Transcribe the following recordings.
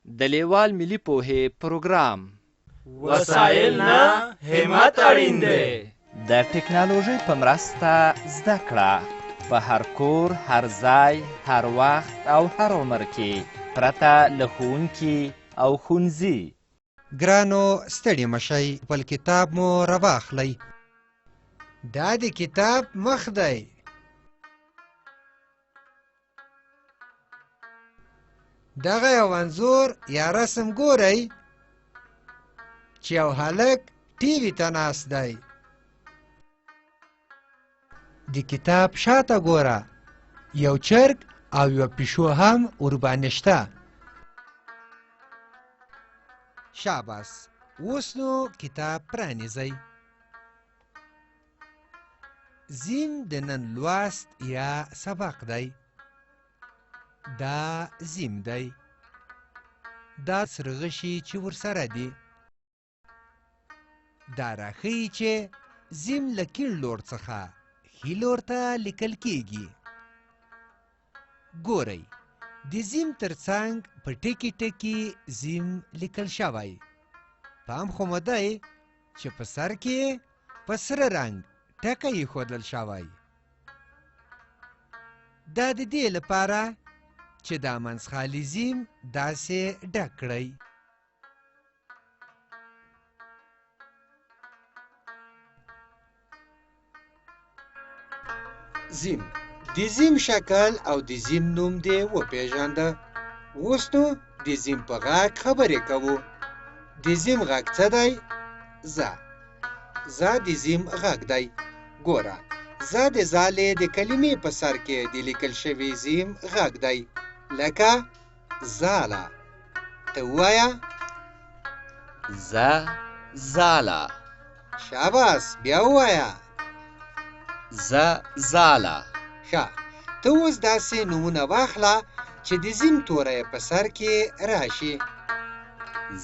د لیوال ملي پوهې پروګرام وسایل نه همت اړین دی. د ټکنالوژۍ په مرسته زده کړه په هر کور، هر ځای، هر وخت او هر عمر کې پرته له ښوونکي او ښوونځي. ګرانو ستړي مشئ، خپل کتاب مو راواخلئ. دا د کتاب مخ دی. دغه یو انځور یا رسم ګورئ چې یو هلک ټي وي ته ناست دی. د کتاب شاته ګوره، یو چرګ او یو پیشو هم ورباندې شته. شاباس، اوس نو کتاب پرانیزئ. زیم د نن لوست یا سبق دی. دا زیم دی. دا سرغشي چې ورسره دي. دا راښیي چې زیم له کیڼ لور څخه ښي لور ته لیکل کیږي. ګورئ، د زیم تر څنګ په ټکي ټکي زیم لیکل شوی. پام خو مو دی چې په سر کې په سره رنګ ټکی ایښودل شوی. دا د دې لپاره چې دا منځخالي زیم داسې ډک کړئ. زیم، د زیم شکل او د زیم نوم دې وپېژانده. اوس نو د زیم په غږ خبرې کوو. د زیم غږ څه دی؟ زه. زه د زیم غږ دی. ګوره، زه د زالې د کلمې په سر کې د لیکل شوي زیم غږ دی. لکه زاله. ته ووایه. زه، زاله. شاباس، بیا ووایه. زه، زاله. ښه، ته اوس داسې نومونه واخله چې د زیم توری په سر کې راشي.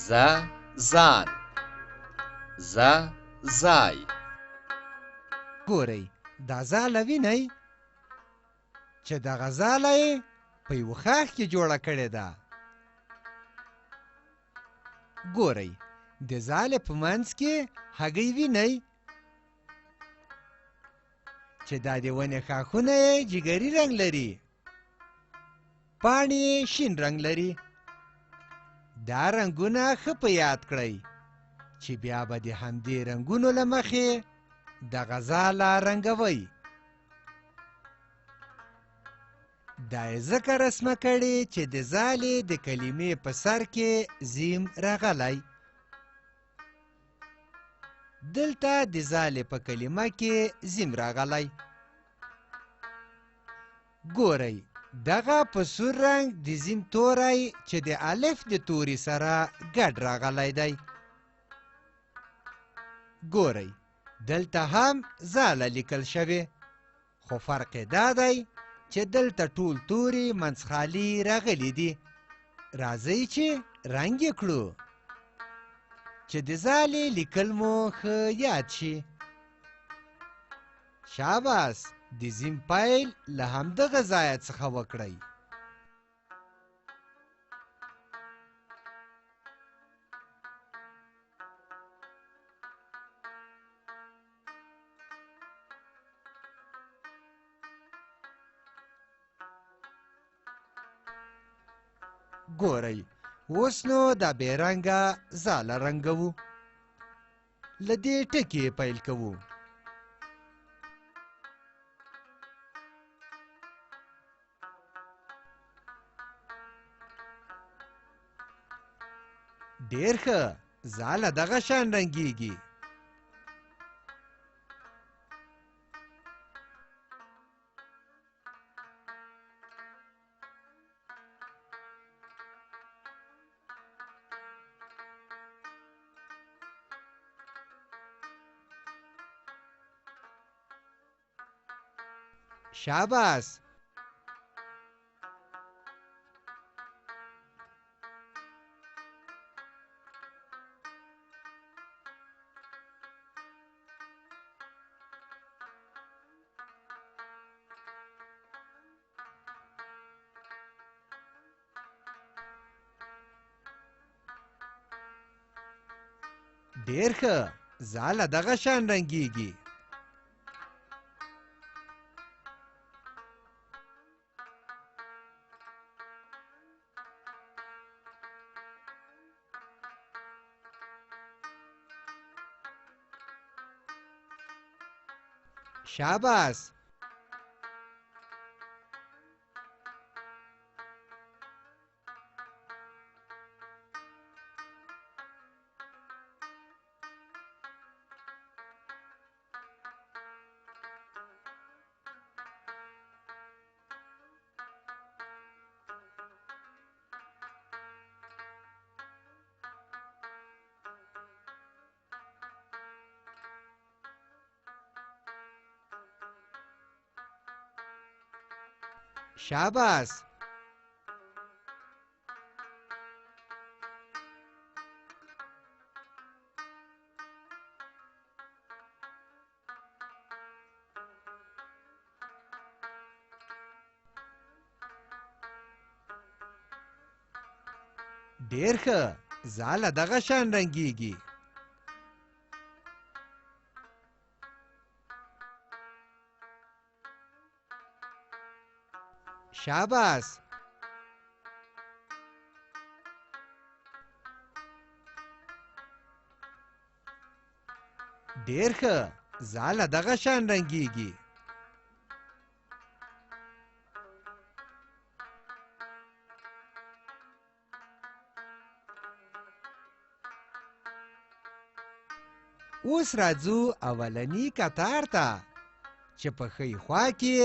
زه، ځان. زه، ځای. ګورئ، دا زاله وینئ چې دغه زاله یې په یو ښاخ کې جوړه کړې ده. ګورئ، د زالې په منځ کې هګۍ وینئ چې دا د ونې ښاخونه یې جګري رنګ لري. پاڼې یې شین رنګ لري. دا رنګونه ښه په یاد کړئ چې بیا به د همدې رنګونو له مخې دغه زاله رنګوئ. دا یې ځکه رسمه کړې چې د زالې د کلمې په سر کې زیم راغلی. دلته د زالې په کلمه کې زیم راغلی. ګورئ، دغه په سور رنګ د زیم توری چې د الف د توري سره ګډ راغلی دی. ګورئ، دلته هم زاله لیکل شوې، خو فرق یې دا دی چې دلته ټول توري منځخالي راغلي دي. راځئ چې رنګ یې کړو چې د زالې لیکل مو ښه یاد شي. شاباس، د زیم پیل له همدغه ځایه څخه وکړئ. ګورئ، اوس نو دا بې رنګه زاله رنګوو. له دې ټکي پیل کوو. ډېر ښه، زاله دغه شان رنګیږي. شاباس. ډېر ښه زاله دغه شان رنګیږي. شاباس. شاباس. ډېر ښه زاله دغه شان رنګیږي. شاباس. ډېر ښه زاله دغه شان رنګیږي. اوس راځو اولنی کتار ته چې په ښی خوا کې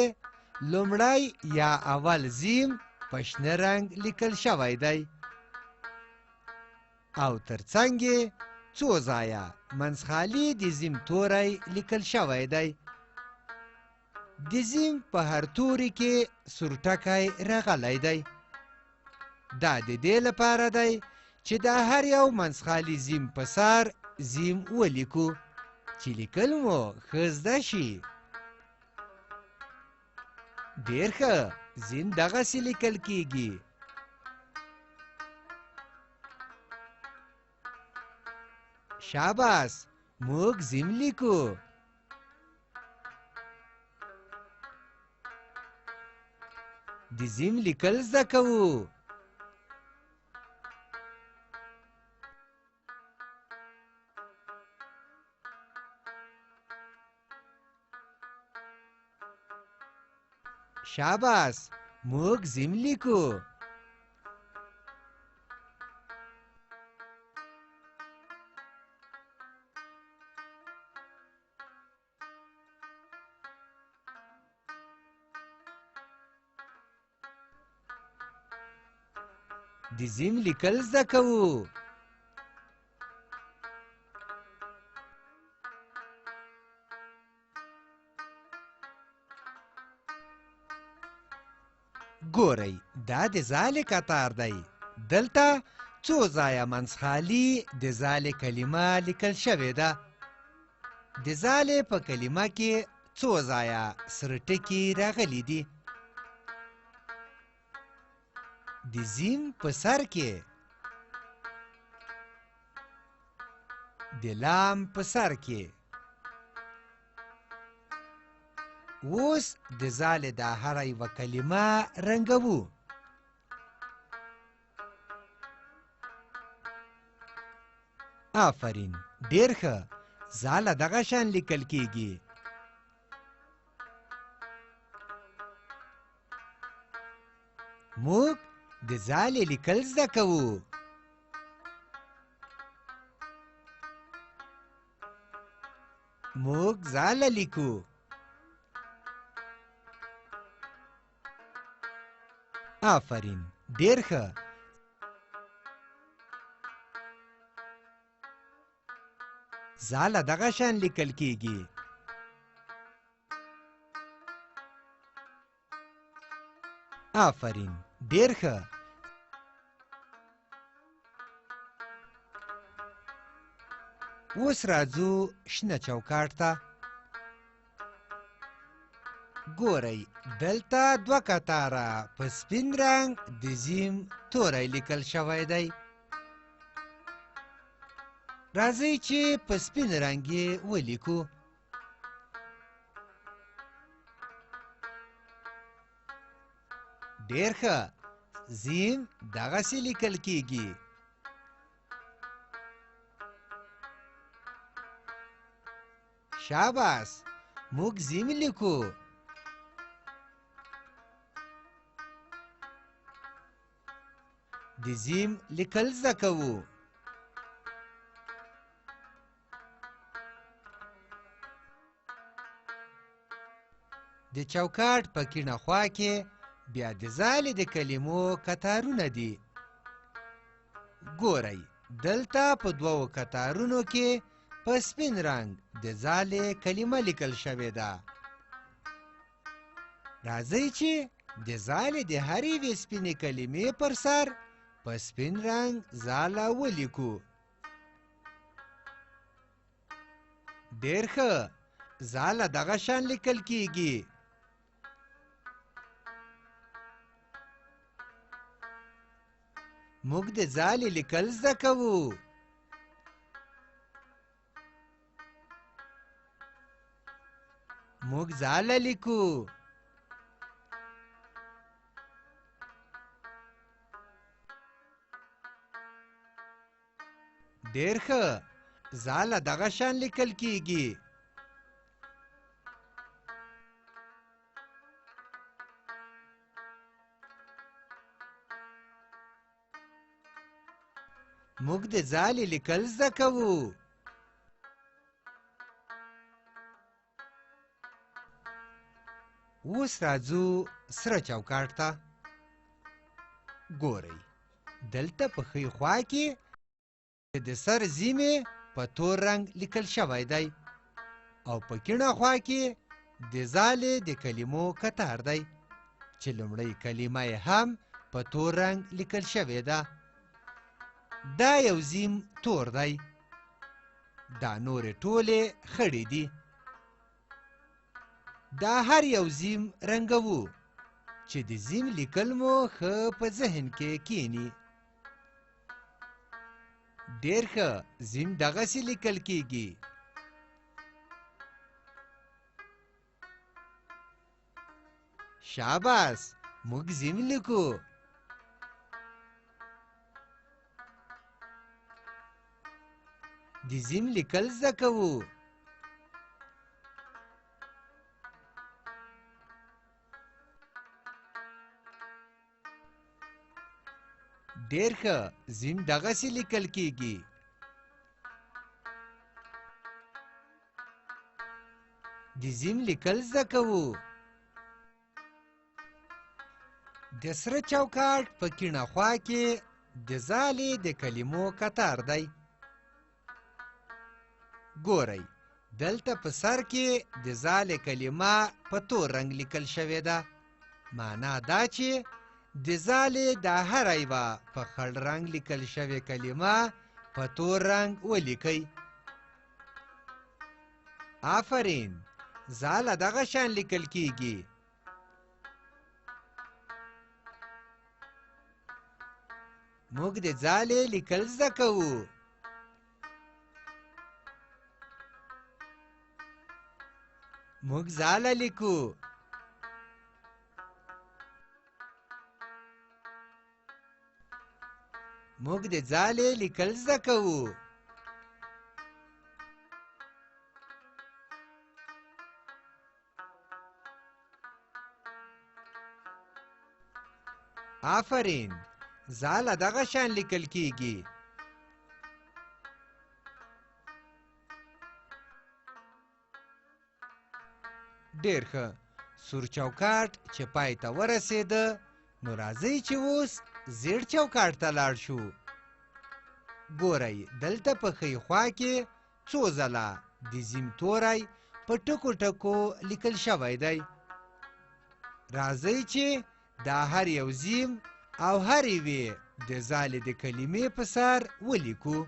لومړی یا اول زیم په شنه رنګ لیکل شوی دی او ترڅنګ یې څو ځایه منځخالي د زیم توری لیکل شوی دی. د زیم په هر توري کې سور ټکی راغلی دی. دا د دې لپاره دی چې د هر یو منځخالي زیم په سر زیم ولیکو چې لیکل مو ښه زده شي. ډېر ښه زیم دغسې لیکل کیږي. شاباس موږ زیم لیکو. د زیم لیکل زده کوو. شاباس موږ زیم لیکو. د زیم لیکل زده کوو. ګورئ دا د زالې کتار دی. دلته څو ځایه منځخالي د زالې کلمه لیکل شوې ده. د زالې په کلمه کې څو ځایه سره ټکي راغلي دي. د زیم په سر کې، د لام په سر کې. اوس د زالې دا هره یوه کلمه رنګوو. آفرین ډېر ښه زاله دغه شان لیکل کیږي. موږ د زالې لیکل زده کوو. موږ زاله لیکو. آفرین ډېر ښه. زاله دغه شان لیکل کیږي. آفرین ډېر ښه. اوس راځو شنه چوکاټ ته. ګورئ دلته دوه کتاره په سپین رنګ د زیم توری لیکل شوی دی. راځئ چې په سپین رنګ یې ولیکو. ډېر ښه، زیم دغسې لیکل کیږي. شاباس، موږ زیم لیکو. د زیم لیکل زده کوو. د چوکاټ په کیڼه خوا کې بیا د زالې د کلمو کتارونه دي. ګورئ، دلته په دوو کتارونو کې په سپین رنګ د زالې کلمه لیکل شوې ده. راځئ چې د زالې د هرې یوې سپینې کلمې پر سر په سپین رنګ زاله ولیکو. ډېر ښه، زاله دغه شان لیکل کیږي. موږ د زالې لیکل زده کوو. موږ زاله لیکو. ډېر ښه، زاله دغه شان لیکل کیږي. موږ د زالې لیکل زده کوو. اوس راځو سره چوکاټ ته. ګورئ، دلته په ښي خوا کې د سر زیمې په تور رنګ لیکل شوی دی او په کیڼه خوا کې د زالې د کلمو کتار دی چې لومړۍ کلمه یې هم په تور رنګ لیکل شوې ده. دا یو زیم تور دی. دا نورې ټولې خړې دي. دا هر یو زیم رنګوو چې د زیم لیکل مو ښه په ذهن کې کینی. ډېر ښه، زیم دغسې لیکل کیږي. شاباس، موږ زیم لیکو. د زیم لیکل زده کوو. ډېر ښه، زیم دغسې لیکل کیږي. د زیم لیکل زده کوو. د سره چوکاټ په کیڼه خوا کې د زالې د کلمو کتار دی. ګورئ، دلته په سر کې د زالې کلمه په تور رنګ لیکل شوې ده. معنا دا چې د زالې دا هره یوه په خړ رنګ لیکل شوې کلمه په تور رنګ ولیکئ. آفرین، زاله دغه شان لیکل کیږي. موږ د زالې لیکل زده کوو. موږ زاله لیکو. موږ د زالې لیکل زده کوو. آفرین، زاله دغه شان لیکل کیږي. ډېر ښه، سور چوکاټ چې پای ته ورسېده، نو راځئ چې اوس زیړ چوکاټ ته لاړ شو. ګورئ، دلته په ښي خوا کې څو ځله د زیم توری په ټکو ټکو لیکل شوی دی. راځئ چې دا هر یو زیم او هر یوې د زالې د کلمې په سر ولیکو.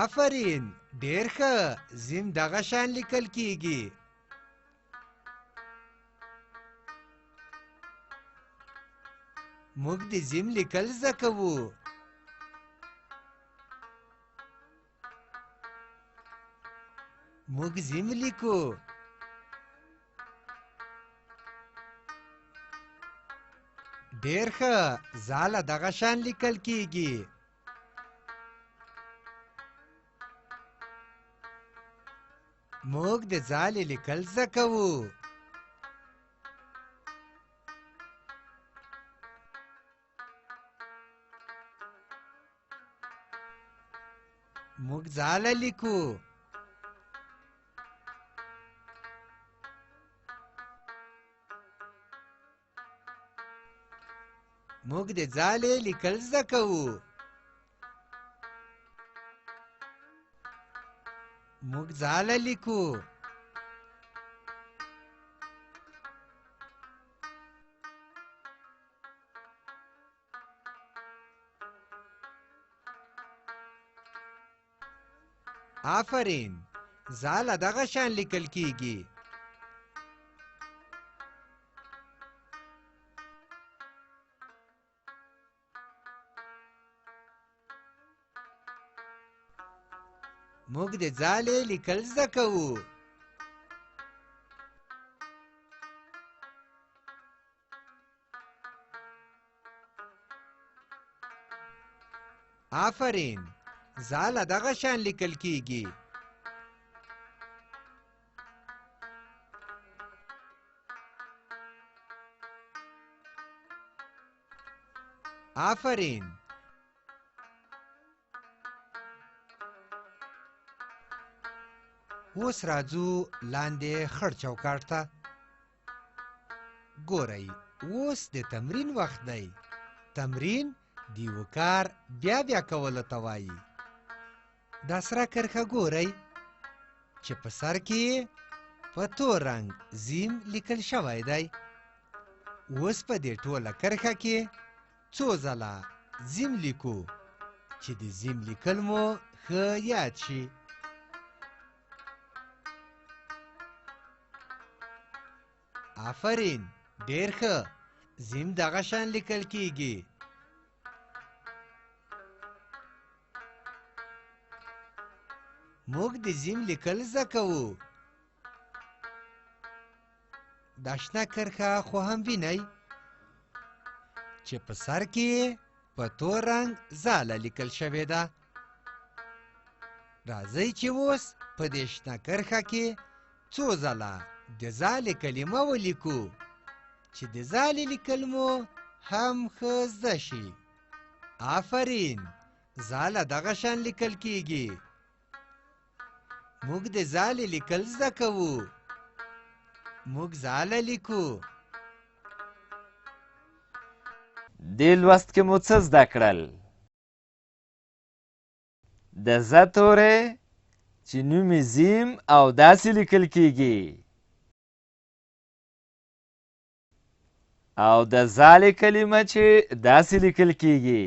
آفرین، ډېر ښه، زیم دغه شان لیکل کیږي. موږ د زیم لیکل زده کوو. موږ زیم لیکو. ډېر ښه، زاله دغه شان لیکل کیږي. موږ د زالې لیکل زده کوو. موږ زاله لیکو. موږ د زالې لیکل زده کوو. موږ زاله لیکو. آفرین، زاله دغه شان لیکل کیږي. موږ د زالې لیکل زده کوو. آفرین، زاله دغه شان لیکل کیږي. آفرین. اوس راځو لاندې خړ چوکاټ ته. ګورئ، اوس د تمرین وخت دی. تمرین د یوه کار بیا بیا کولو ته وایي. دا سره کرښه ګورئ چې په سر کې په تور رنګ زیم لیکل شوی دی. اوس په دې ټوله کرښه کې څو ځله زیم لیکو چې د زیم لیکل مو ښه یاد شي. آفرین، ډېر ښه، زیم دغه شان لیکل کیږي. موږ د زیم لیکل زده کوو. دا شنه کرښه خو هم وینئ چې په سر کې په تور رنګ زاله لیکل شوې ده. راځئ چې اوس په دې شنه کرښه کې څو ځله د زالې کلمه ولیکو چې د زالې لیکل مو هم ښه زده شي. آفرین، زاله دغه شان لیکل کیږي. موږ د زالې لیکل زده کوو. موږ زاله لیکو. دې لوست کې مو څه زده کړل؟ د ز توری چې نوم یې زیم او داسې لیکل کیږي، او د زالې کلمه چې داسې لیکل کیږي.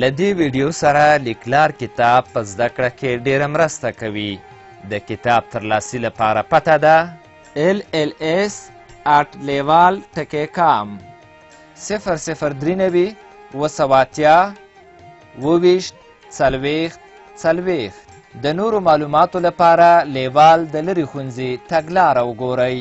له دې ویډیو سره لیکلار کتاب په زده کړه کې ډېره مرسته کوي. د کتاب ترلاسي لپاره پته ده LLS@leval.com 003 280 د نورو معلوماتو لپاره لیوال د لرې ښوونځي تګلاره وګورئ.